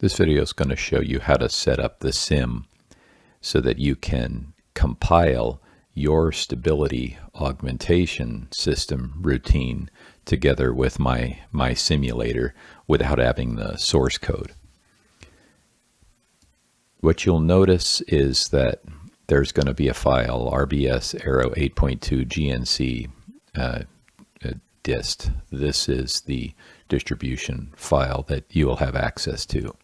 This video is going to show you how to set up the sim so that you can compile your stability augmentation system routine together with my simulator without having the source code. What you'll notice is that there's going to be a file, RBS arrow 8.2 GNC dist. This is the distribution file that you will have access to.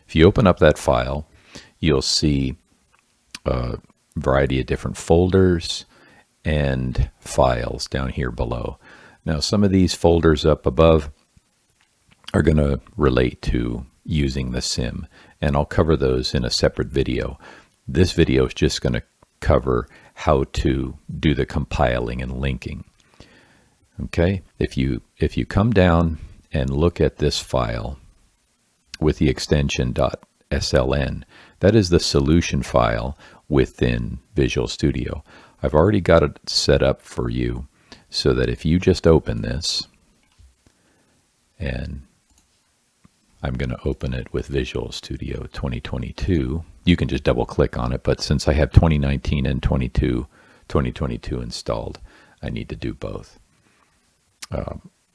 If you open up that file, you'll see a variety of different folders and files down here below. Now, some of these folders up above are going to relate to using the sim, and I'll cover those in a separate video. This video is just going to cover how to do the compiling and linking. Okay, if you come down and look at this file with the extension .sln, that is the solution file within Visual Studio. I've already got it set up for you so that if you just open this, and I'm going to open it with Visual Studio 2022, you can just double click on it, but since I have 2019 and 2022 installed, I need to do both.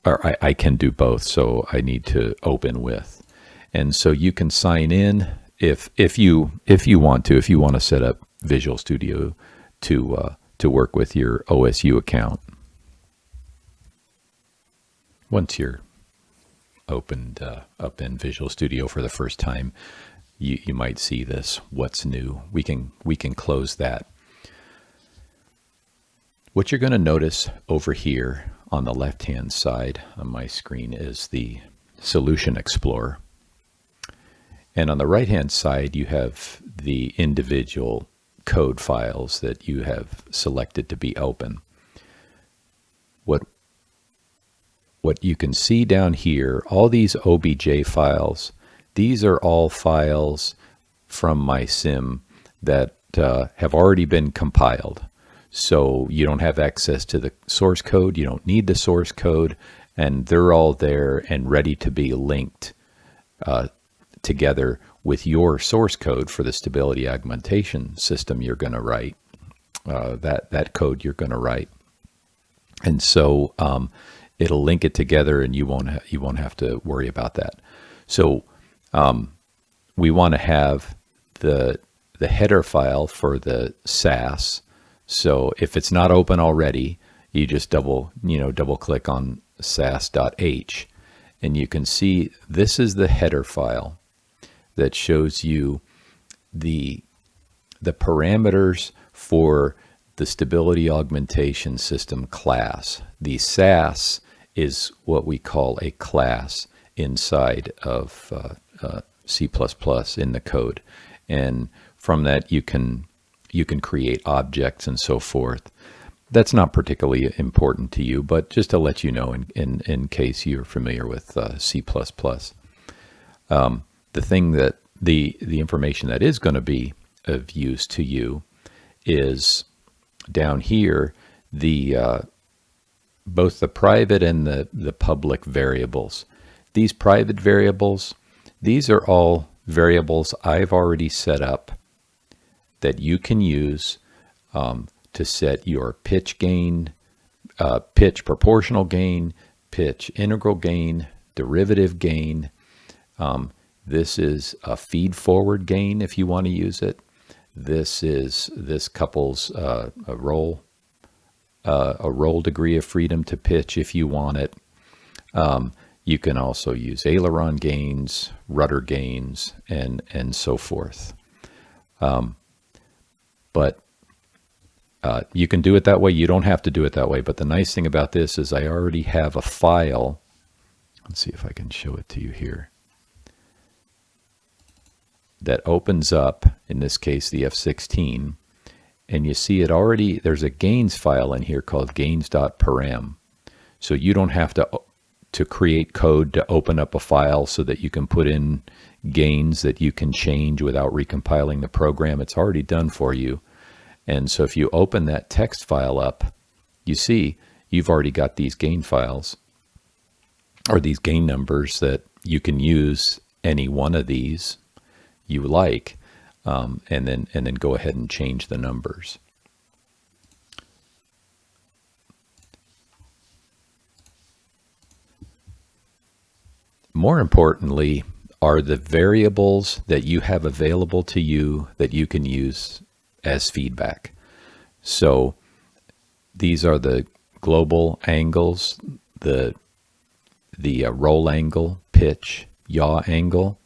Or I can do both, so I need to open with. And so you can sign in if you want to set up Visual Studio to work with your OSU account. Once you're opened up in Visual Studio for the first time, you might see this, what's new. We can close that. What you're going to notice over here on the left-hand side on my screen is the Solution Explorer. And on the right-hand side, you have the individual code files that you have selected to be open. What you can see down here, all these OBJ files, these are all files from my sim that have already been compiled. So you don't have access to the source code, you don't need the source code, and they're all there and ready to be linked together with your source code for the stability augmentation system you're going to write, that code you're going to write. And so it'll link it together, and you won't have to worry about that. So we want to have the header file for the SAS. So if it's not open already, you just double click on SAS.h, and you can see this is the header file that shows you the parameters for the Stability Augmentation System class. The SAS is what we call a class inside of C++ in the code, and from that you can create objects and so forth. That's not particularly important to you, but just to let you know in case you're familiar with C++. The thing that the information that is going to be of use to you is down here, both the private and the public variables. These private variables, these are all variables I've already set up that you can use to set your pitch gain, pitch proportional gain, pitch integral gain, derivative gain. This is a feed forward gain if you want to use it. This couples a roll degree of freedom to pitch if you want it. You can also use aileron gains, rudder gains, and so forth. But you can do it that way. You don't have to do it that way. But the nice thing about this is I already have a file. Let's see if I can show it to you here. That opens up, in this case, the F16. And you see it already, there's a gains file in here called gains.param. So you don't have to create code to open up a file so that you can put in gains that you can change without recompiling the program. It's already done for you. And so if you open that text file up, you see you've already got these gain files, or these gain numbers that you can use any one of these you like, and then go ahead and change the numbers. More importantly are the variables that you have available to you that you can use as feedback. So these are the global angles, the roll angle, pitch, yaw angle,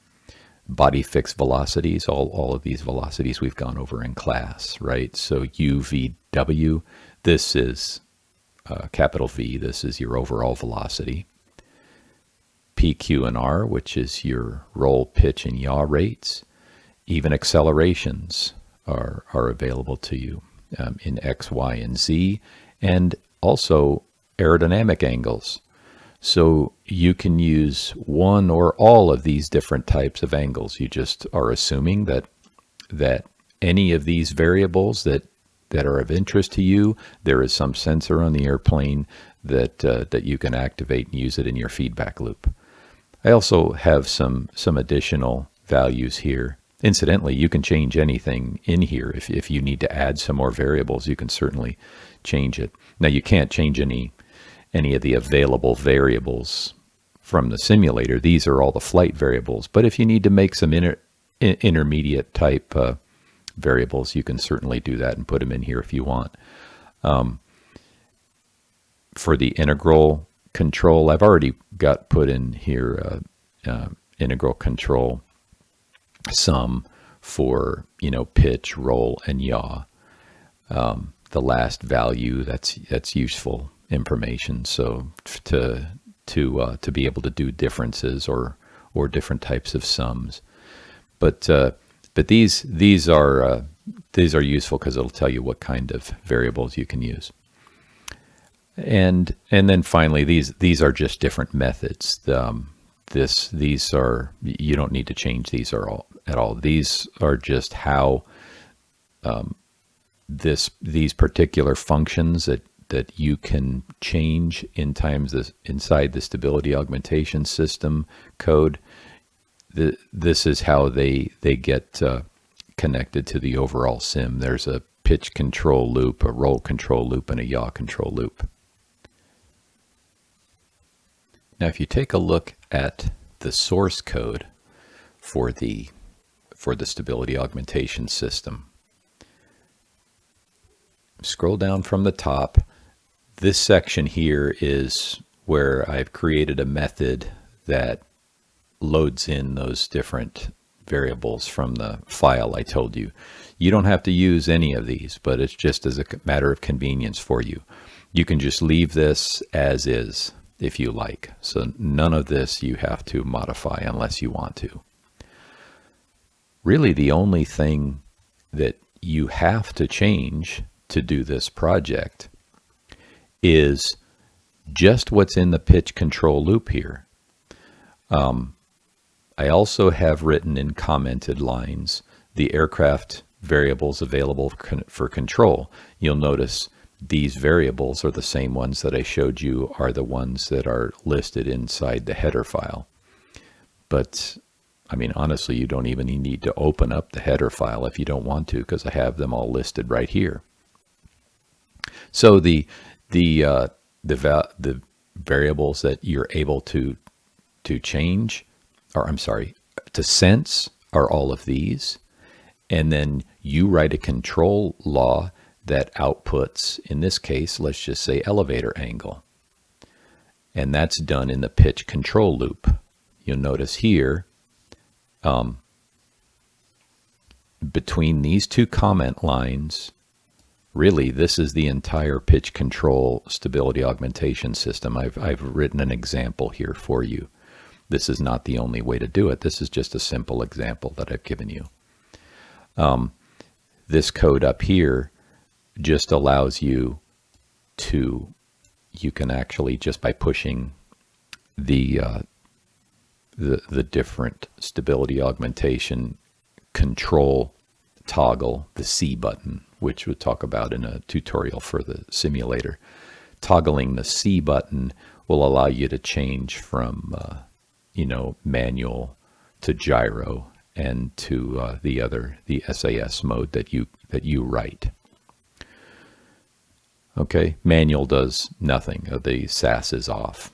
body fixed velocities, all of these velocities we've gone over in class, right? So UVW, this is capital V, this is your overall velocity. PQ and R, which is your roll, pitch, and yaw rates. Even accelerations are available to you in X, Y, and Z, and also aerodynamic angles. So you can use one or all of these different types of angles. You just are assuming that any of these variables that are of interest to you, there is some sensor on the airplane that you can activate and use it in your feedback loop. I also have some additional values here. Incidentally, you can change anything in here. If you need to add some more variables, you can certainly change it. Now, you can't change any of the available variables from the simulator. These are all the flight variables. But if you need to make some intermediate type variables, you can certainly do that and put them in here if you want. For the integral control, I've already got put in here integral control sum for, pitch, roll, and yaw. The last value, that's useful information. So to be able to do differences or different types of sums. But these are useful because it'll tell you what kind of variables you can use. And then finally, these are just different methods. These are, you don't need to change these at all. These are just how these particular functions that you can change inside the Stability Augmentation System code. This is how they get connected to the overall sim. There's a pitch control loop, a roll control loop, and a yaw control loop. Now, if you take a look at the source code for the Stability Augmentation System, scroll down from the top. This section here is where I've created a method that loads in those different variables from the file I told you. You don't have to use any of these, but it's just as a matter of convenience for you. You can just leave this as is if you like. So none of this you have to modify unless you want to. Really, the only thing that you have to change to do this project is just what's in the pitch control loop here. I also have written in commented lines the aircraft variables available for control. You'll notice these variables are the same ones that I showed you are the ones that are listed inside the header file. But I mean, honestly, you don't even need to open up the header file if you don't want to, because I have them all listed right here. So the variables that you're able to change, or I'm sorry, to sense, are all of these. And then you write a control law that outputs, in this case, let's just say elevator angle. And that's done in the pitch control loop. You'll notice here, between these two comment lines, really, this is the entire pitch control stability augmentation system. I've written an example here for you. This is not the only way to do it. This is just a simple example that I've given you. This code up here just allows you you can actually, just by pushing the different stability augmentation control toggle, the C button, which we'll talk about in a tutorial for the simulator. Toggling the C button will allow you to change from manual to gyro and to the SAS mode that you write. Okay, manual does nothing. The SAS is off.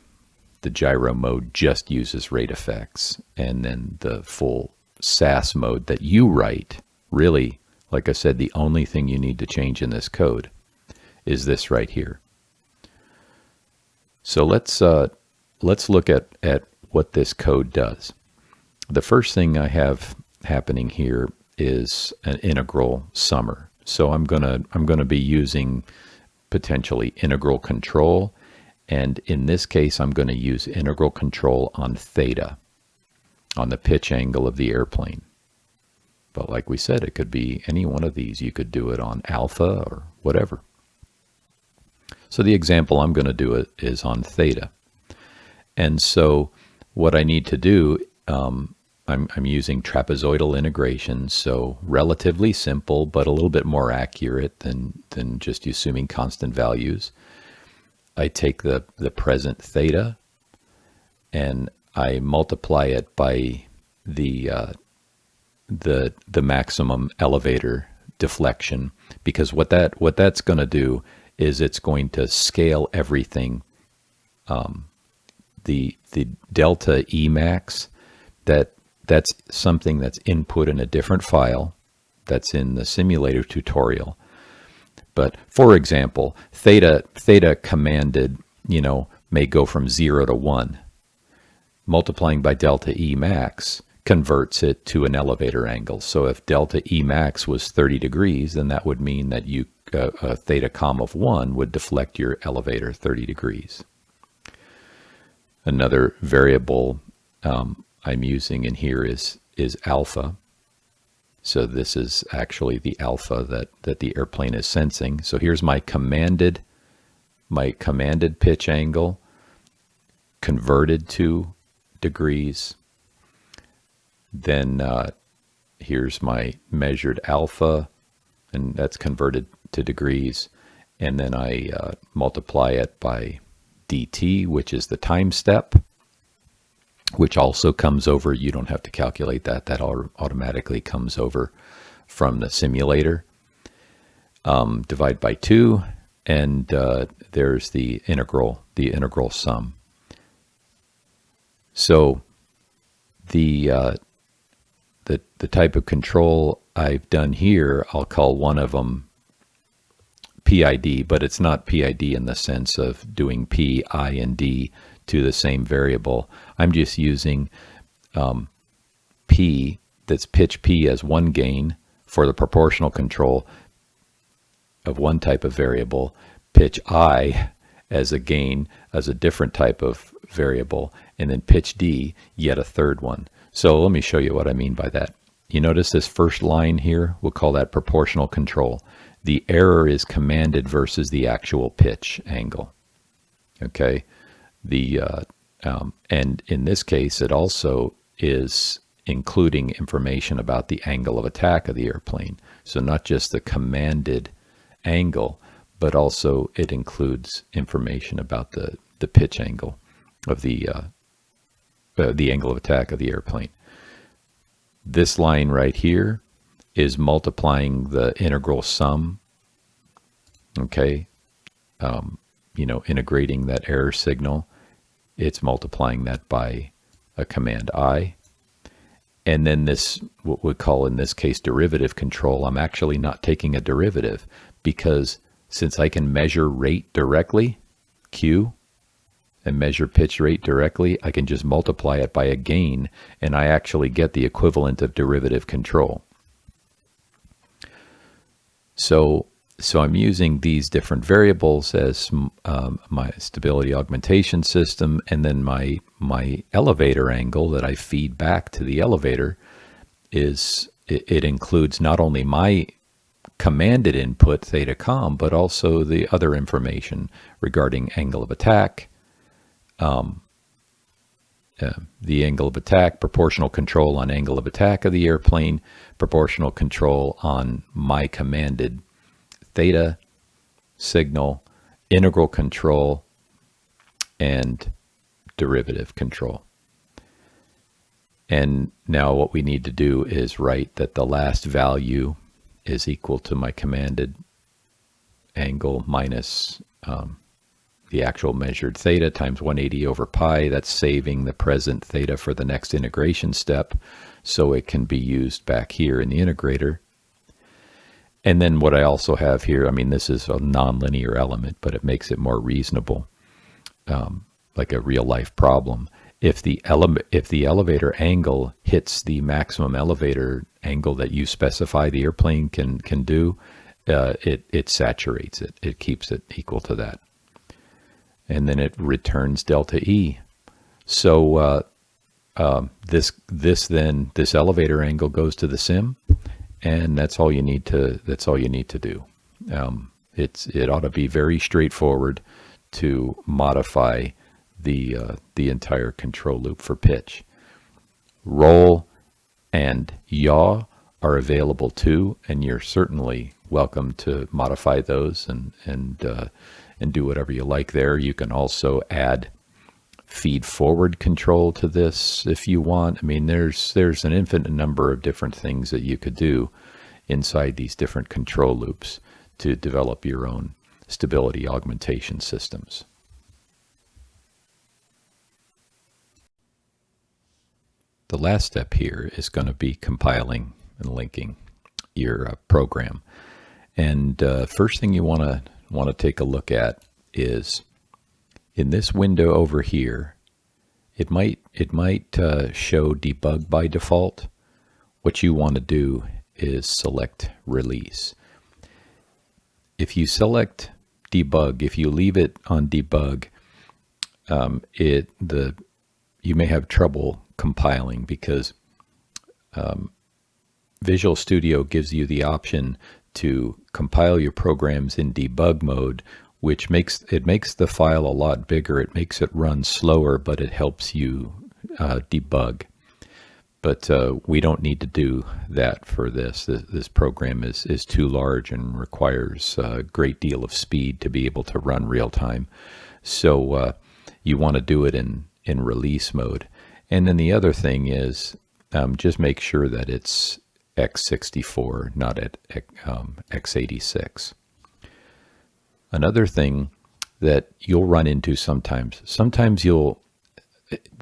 The gyro mode just uses rate effects, and then the full SAS mode that you write, really, like I said, the only thing you need to change in this code is this right here. So let's look at what this code does. The first thing I have happening here is an integral summer. So I'm gonna be using potentially integral control, and in this case I'm going to use integral control on theta, on the pitch angle of the airplane. But like we said, it could be any one of these. You could do it on alpha or whatever. So the example I'm going to do it is on theta. And so what I need to do, I'm using trapezoidal integration, so relatively simple, but a little bit more accurate than just assuming constant values. I take the present theta and I multiply it by the maximum elevator deflection, because what that's going to do is it's going to scale everything. The delta Emax, that's something that's input in a different file that's in the simulator tutorial. But for example, theta commanded, may go from 0 to 1. Multiplying by delta Emax converts it to an elevator angle. So if delta Emax was 30 degrees, then that would mean that a theta comm of 1 would deflect your elevator 30 degrees. Another variable I'm using in here is alpha. So this is actually the alpha that the airplane is sensing. So here's my commanded pitch angle converted to degrees. Then here's my measured alpha, and that's converted to degrees. And then I multiply it by dt, which is the time step, which also comes over. You don't have to calculate that. That automatically comes over from the simulator. Divide by 2, and there's the integral sum. So the type of control I've done here, I'll call one of them PID, but it's not PID in the sense of doing P, I, and D to the same variable. I'm just using P, that's pitch P as one gain for the proportional control of one type of variable, pitch I as a gain as a different type of variable, and then pitch D, yet a third one. So let me show you what I mean by that. You notice this first line here, we'll call that proportional control. The error is commanded versus the actual pitch angle. Okay, and in this case, it also is including information about the angle of attack of the airplane. So not just the commanded angle, but also it includes information about the pitch angle of the angle of attack of the airplane. This line right here is multiplying the integral sum. Okay, integrating that error signal, it's multiplying that by a command I. And then this, what we call in this case derivative control, I'm actually not taking a derivative, because since I can measure rate directly, Q, and measure pitch rate directly, I can just multiply it by a gain, and I actually get the equivalent of derivative control. So I'm using these different variables as my stability augmentation system, and then my elevator angle that I feed back to the elevator it includes not only my commanded input theta comm, but also the other information regarding angle of attack, the angle of attack, proportional control on angle of attack of the airplane, proportional control on my commanded theta signal, integral control, and derivative control. And now what we need to do is write that the last value is equal to my commanded angle minus the actual measured theta times 180 over pi. That's saving the present theta for the next integration step, so it can be used back here in the integrator. And then what I also have here, I mean, this is a nonlinear element, but it makes it more reasonable, like a real life problem. If the elevator angle hits the maximum elevator angle that you specify the airplane can do, it saturates it. It keeps it equal to that. And then it returns delta E. So this elevator angle goes to the sim, and that's all you need to do. It ought to be very straightforward to modify the entire control loop for pitch. Roll and yaw are available too, and you're certainly welcome to modify those and do whatever you like there. You can also add feed forward control to this if you want. I mean, there's an infinite number of different things that you could do inside these different control loops to develop your own stability augmentation systems. The last step here is going to be compiling and linking your program. And first thing you want to take a look at is in this window over here. It might show debug by default. What you want to do is select release. If you select debug, if you leave it on debug, you may have trouble compiling because Visual Studio gives you the option to compile your programs in debug mode, which makes the file a lot bigger. It makes it run slower, but it helps you debug. But we don't need to do that for this. This program is too large and requires a great deal of speed to be able to run real time. So you want to do it in release mode. And then the other thing is just make sure that it's x64, not at x86. Another thing that you'll run into sometimes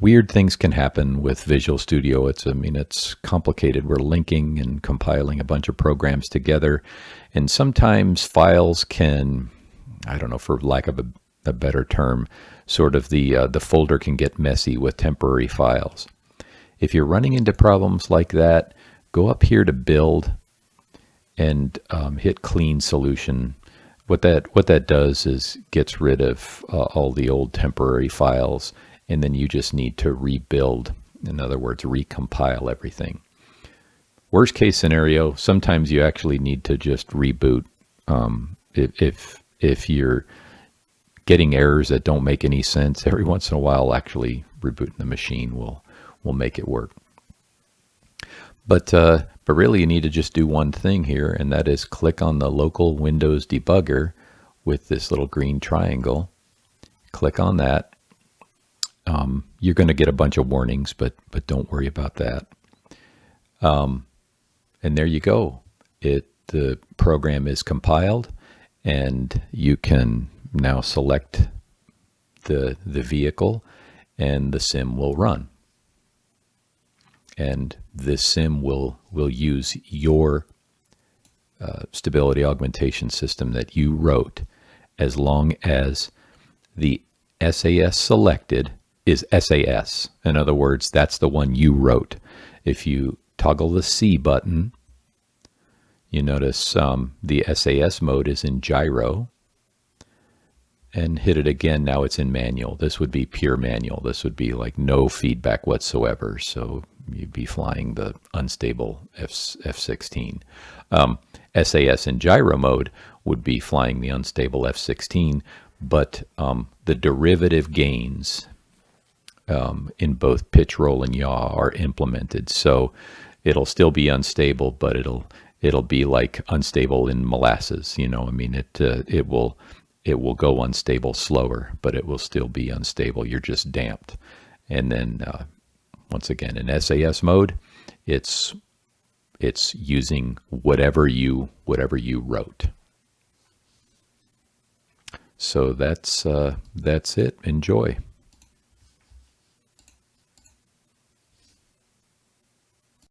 weird things can happen with Visual Studio. It's complicated. We're linking and compiling a bunch of programs together, and sometimes files can, I don't know, for lack of a better term, sort of the folder can get messy with temporary files. If you're running into problems like that, go up here to Build and hit Clean Solution. What that does is gets rid of all the old temporary files, and then you just need to rebuild. In other words, recompile everything. Worst case scenario, sometimes you actually need to just reboot. If you're getting errors that don't make any sense, every once in a while, actually rebooting the machine will make it work. But really you need to just do one thing here, and that is click on the local Windows debugger with this little green triangle. Click on that. You're going to get a bunch of warnings, but don't worry about that. And there you go. The program is compiled, and you can now select the vehicle, and the sim will run. And this sim will use your stability augmentation system that you wrote, as long as the SAS selected is SAS. In other words, that's the one you wrote. If you toggle the C button, you notice the SAS mode is in gyro, and hit it again. Now it's in manual. This would be pure manual. This would be like no feedback whatsoever. So you'd be flying the unstable F-16. SAS in gyro mode would be flying the unstable F-16, but the derivative gains in both pitch, roll, and yaw are implemented. So it'll still be unstable, but it'll be like unstable in molasses. You know, I mean, it will go unstable slower, but it will still be unstable. You're just damped. And then Once again, in SAS mode, it's using whatever you wrote. So that's it. Enjoy.